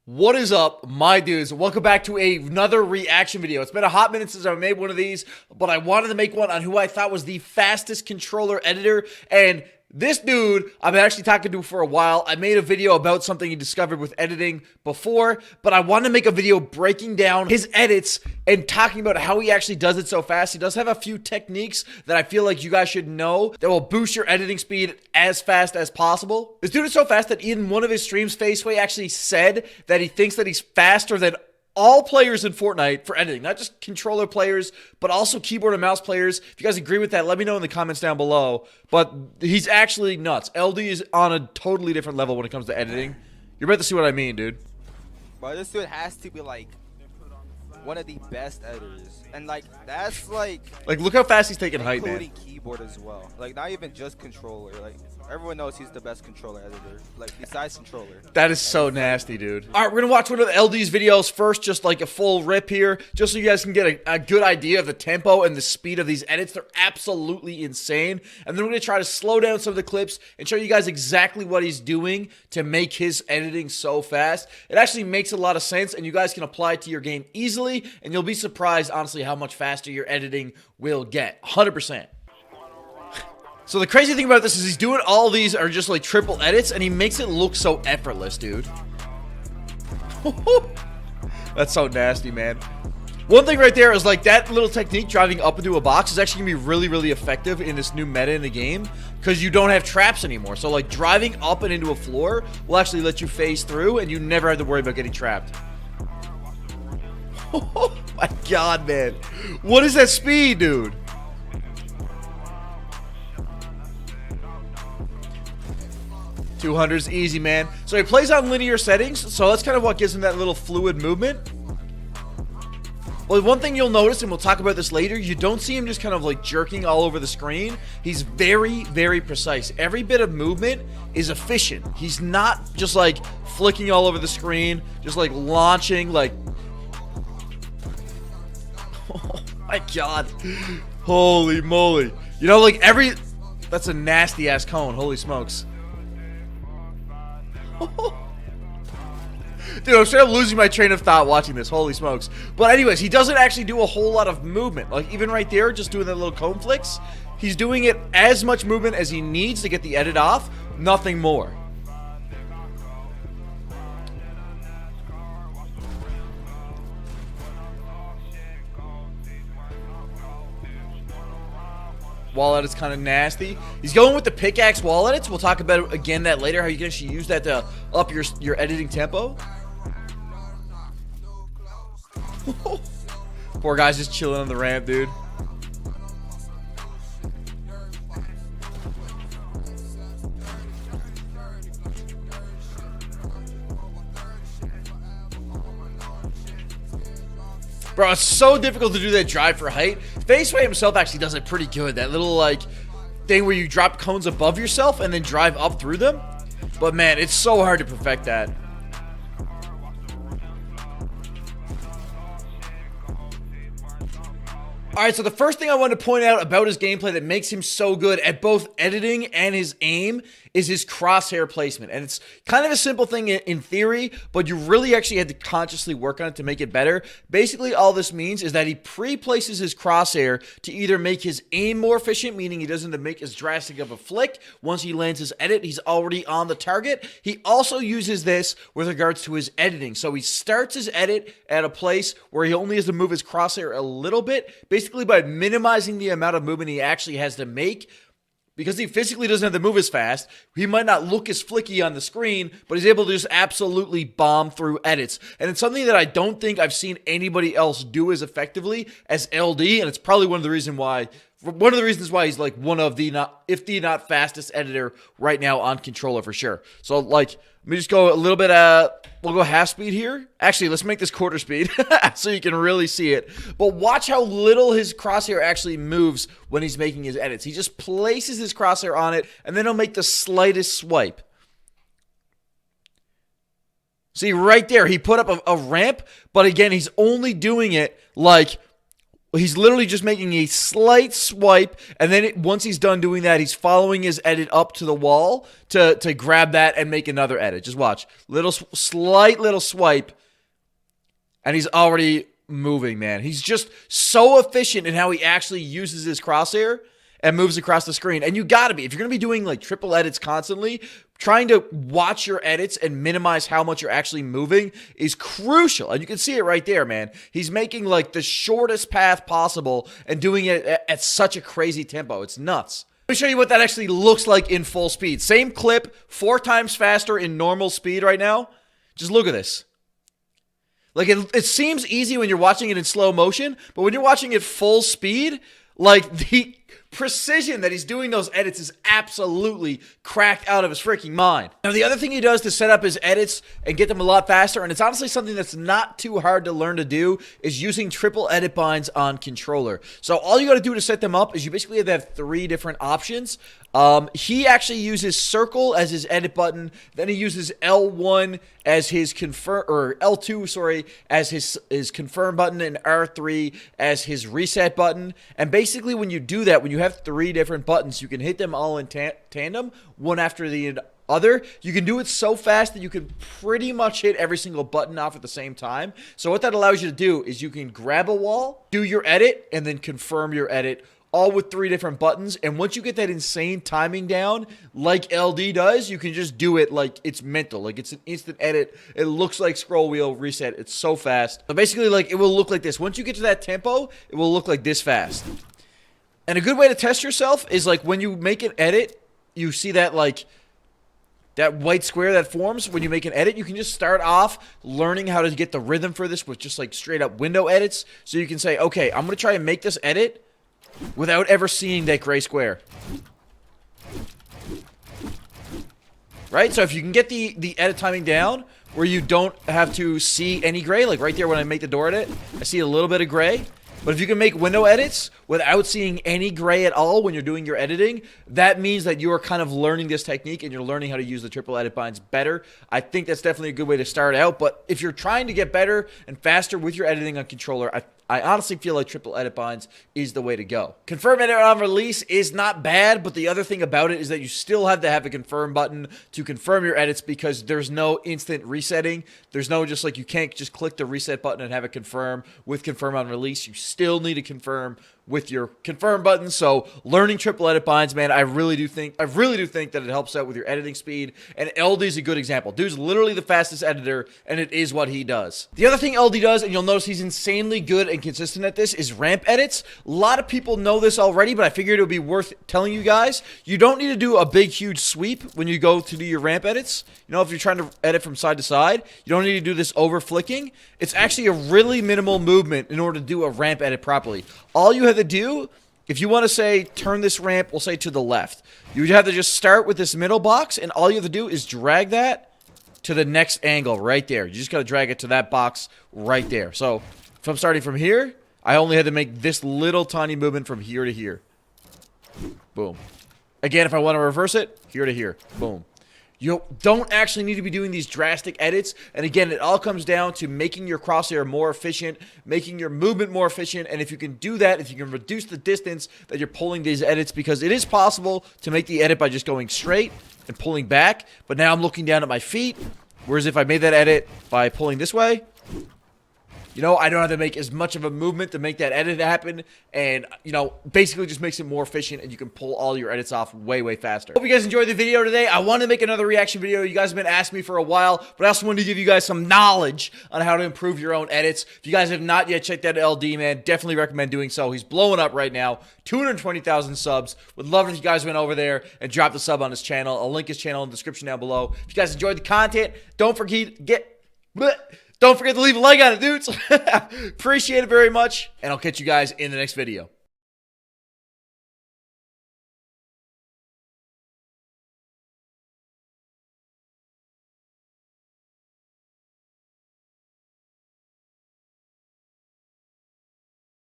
What is up, my dudes? Welcome back to another reaction video. It's been a hot minute since I made one of these, but I wanted to make one on who I thought was the fastest controller editor, and this dude, I've been actually talking to for a while. I made a video about something he discovered with editing before, but I wanted to make a video breaking down his edits and talking about how he actually does it so fast. He does have a few techniques that I feel like you guys should know that will boost your editing speed as fast as possible. This dude is so fast that in one of his streams, Faceway actually said that he thinks that he's faster than all players in Fortnite for editing, not just controller players, but also keyboard and mouse players. If you guys agree with that, let me know in the comments down below. But he's actually nuts. LD is on a totally different level when it comes to editing. You're about to see what I mean, dude. But this dude has to be like one of the best editors, and like that's like look how fast he's taking height, man. Including keyboard as well. Like not even just controller. Like everyone knows he's the best controller editor. Like besides controller. That is so nasty, dude. All right, we're gonna watch one of the LD's videos first, just like a full rip here, just so you guys can get a good idea of the tempo and the speed of these edits. They're absolutely insane. And then we're gonna try to slow down some of the clips and show you guys exactly what he's doing to make his editing so fast. It actually makes a lot of sense, and you guys can apply it to your game easily, and you'll be surprised, honestly, how much faster your editing will get. 100%. So the crazy thing about this is he's doing all these are just like triple edits, and he makes it look so effortless, dude. That's so nasty, man. One thing right there is like that little technique, driving up into a box, is actually gonna be really, really effective in this new meta in the game because you don't have traps anymore. So like driving up and into a floor will actually let you phase through, and you never have to worry about getting trapped. Oh my god, man. What is that speed, dude? $200's easy, man. So he plays on linear settings, so that's kind of what gives him that little fluid movement. Well, one thing you'll notice, and we'll talk about this later, you don't see him just kind of like jerking all over the screen. He's very, very precise. Every bit of movement is efficient. He's not just like flicking all over the screen, just like launching, like... Oh my god. Holy moly. You know, like that's a nasty ass cone. Holy smokes. Dude, I'm straight up losing my train of thought watching this. Holy smokes. But anyways, he doesn't actually do a whole lot of movement. Like even right there, just doing that little cone flicks, he's doing it as much movement as he needs to get the edit off. Nothing more. Wall edit's kind of nasty. He's going with the pickaxe wall edits. We'll talk about it again that later, how you can actually use that to up your editing tempo. Poor guy's just chilling on the ramp, dude. Bro, it's so difficult to do that drive for height. Faceway himself actually does it pretty good. That little, like, thing where you drop cones above yourself and then drive up through them. But, man, it's so hard to perfect that. Alright, so the first thing I want to point out about his gameplay that makes him so good at both editing and his aim is his crosshair placement. And it's kind of a simple thing in theory, but you really actually had to consciously work on it to make it better. Basically, all this means is that he pre-places his crosshair to either make his aim more efficient, meaning he doesn't have to make as drastic of a flick. Once he lands his edit, he's already on the target. He also uses this with regards to his editing. So he starts his edit at a place where he only has to move his crosshair a little bit, basically by minimizing the amount of movement he actually has to make. Because he physically doesn't have to move as fast, he might not look as flicky on the screen, but he's able to just absolutely bomb through edits. And it's something that I don't think I've seen anybody else do as effectively as LD, and it's probably one of the reasons why he's like one of the if the not fastest editor right now on controller for sure. So like, let me just go a little bit, we'll go half speed here. Actually, let's make this quarter speed so you can really see it. But watch how little his crosshair actually moves when he's making his edits. He just places his crosshair on it, and then he'll make the slightest swipe. See, right there, he put up a ramp, but again, he's only doing it like He's literally just making a slight swipe, and then once he's done doing that, he's following his edit up to the wall to grab that and make another edit. Just watch. Slight little swipe, and he's already moving, man. He's just so efficient in how he actually uses his crosshair and moves across the screen. And you gotta be. If you're gonna be doing like triple edits constantly, trying to watch your edits and minimize how much you're actually moving is crucial. And you can see it right there, man. He's making like the shortest path possible and doing it at such a crazy tempo. It's nuts. Let me show you what that actually looks like in full speed. Same clip, 4 times faster in normal speed right now. Just look at this. Like, it seems easy when you're watching it in slow motion, but when you're watching it full speed, like, the precision that he's doing those edits is absolutely cracked out of his freaking mind. Now, the other thing he does to set up his edits and get them a lot faster, and it's honestly something that's not too hard to learn to do, is using triple edit binds on controller. So all you got to do to set them up is you basically have to have 3 different options. He actually uses circle as his edit button. Then he uses L1 as his confirm, or L2, sorry, as his confirm button, and R3 as his reset button. And basically, when you do that, when you have 3 different buttons, you can hit them all in tandem, one after the other. You can do it so fast that you can pretty much hit every single button off at the same time. So what that allows you to do is you can grab a wall, do your edit, and then confirm your edit, all with 3 different buttons. And once you get that insane timing down, like LD does, you can just do it like it's mental. Like, it's an instant edit. It looks like scroll wheel reset. It's so fast. So basically, like, it will look like this. Once you get to that tempo, it will look like this fast. And a good way to test yourself is, like, when you make an edit, you see that, like, that white square that forms when you make an edit. You can just start off learning how to get the rhythm for this with just, like, straight up window edits. So you can say, okay, I'm going to try and make this edit without ever seeing that gray square. Right? So if you can get the edit timing down where you don't have to see any gray, like right there when I make the door edit, I see a little bit of gray. But if you can make window edits without seeing any gray at all when you're doing your editing, that means that you are kind of learning this technique and you're learning how to use the triple edit binds better. I think that's definitely a good way to start out. But if you're trying to get better and faster with your editing on controller, I honestly feel like triple edit binds is the way to go. Confirm edit on release is not bad, but the other thing about it is that you still have to have a confirm button to confirm your edits, because there's no instant resetting. There's no just like, you can't just click the reset button and have it confirm with confirm on release. You still need to confirm with your confirm button. So learning triple edit binds, man, I really do think that it helps out with your editing speed. And LD is a good example. Dude's literally the fastest editor, and it is what he does. The other thing LD does, and you'll notice he's insanely good and consistent at this, is ramp edits. A lot of people know this already, but I figured it would be worth telling you guys. You don't need to do a big, huge sweep when you go to do your ramp edits. You know, if you're trying to edit from side to side, you don't need to do this over flicking. It's actually a really minimal movement in order to do a ramp edit properly. All you have to do, if you want to say turn this ramp, we'll say to the left, you would have to just start with this middle box, and all you have to do is drag that to the next angle right there. You just got to drag it to that box right there. So if I'm starting from here, I only had to make this little tiny movement from here to here. Boom. Again, if I want to reverse it, here to here. Boom. You don't actually need to be doing these drastic edits. And again, it all comes down to making your crosshair more efficient, making your movement more efficient. And if you can do that, if you can reduce the distance that you're pulling these edits, because it is possible to make the edit by just going straight and pulling back. But now I'm looking down at my feet. Whereas if I made that edit by pulling this way, you know, I don't have to make as much of a movement to make that edit happen. And, you know, basically just makes it more efficient, and you can pull all your edits off way, way faster. Hope you guys enjoyed the video today. I wanted to make another reaction video. You guys have been asking me for a while, but I also wanted to give you guys some knowledge on how to improve your own edits. If you guys have not yet checked out LD, man, definitely recommend doing so. He's blowing up right now. 220,000 subs. Would love it if you guys went over there and dropped a sub on his channel. I'll link his channel in the description down below. If you guys enjoyed the content, don't forget to leave a like on it, dudes. Appreciate it very much, and I'll catch you guys in the next video.